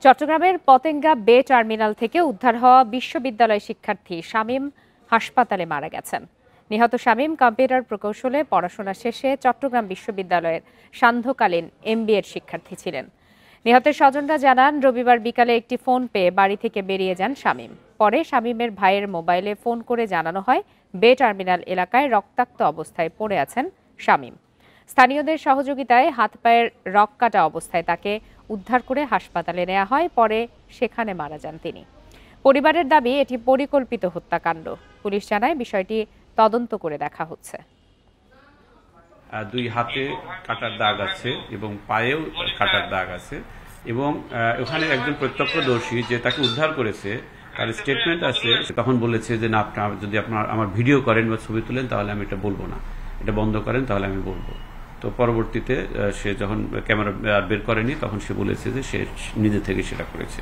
চট্টগ্রামের পতেঙ্গা বে টার্মিনাল থেকে উদ্ধার হওয়া বিশ্ববিদ্যালয় শিক্ষার্থী শামীম হাসপাতালে মারা গেছেন। নিহত শামীম কম্পিউটার প্রকৌশলে পড়াশোনা শেষে চট্টগ্রাম বিশ্ববিদ্যালয়ের সান্ধ্যকালীন MBA-এর শিক্ষার্থী ছিলেন। নিহতের স্বজনরা জানান, রবিবার বিকালে একটি ফোন পেয়ে বাড়ি থেকে বেরিয়ে যান শামীম। পরে শামীমের ভাইয়ের মোবাইলে ফোন করে জানানো হয় বে টার্মিনাল এলাকায় রক্তাক্ত অবস্থায় পড়ে আছেন শামীম। স্থানীয়দের সহযোগিতায় হাত পায়ের রক কাটা অবস্থায় তাকে উদ্ধার করে হাসপাতালে নেওয়া হয়। পরে সেখানে মারা যান তিনি। পরিবারের দাবি, এটি পরিকল্পিত হত্যাকাণ্ড। পুলিশ জানায় বিষয়টি তদন্ত করে দেখা হচ্ছে। দুই হাতে কাটার দাগ আছে এবং পায়েও কাটার দাগ আছে এবং ওখানে একজন প্রত্যক্ষদর্শী যে তাকে উদ্ধার করেছে তার স্টেটমেন্ট আছে। তখন বলেছে যে না, আপনার যদি আমার ভিডিও করেন বা ছবি তুলেন তাহলে আমি এটা বলবো না, এটা বন্ধ করেন তাহলে আমি বলবো। তো পরবর্তীতে সে যখন ক্যামেরা বের করেনি তখন সে বলেছে যে সে নিজে থেকে সেটা করেছে।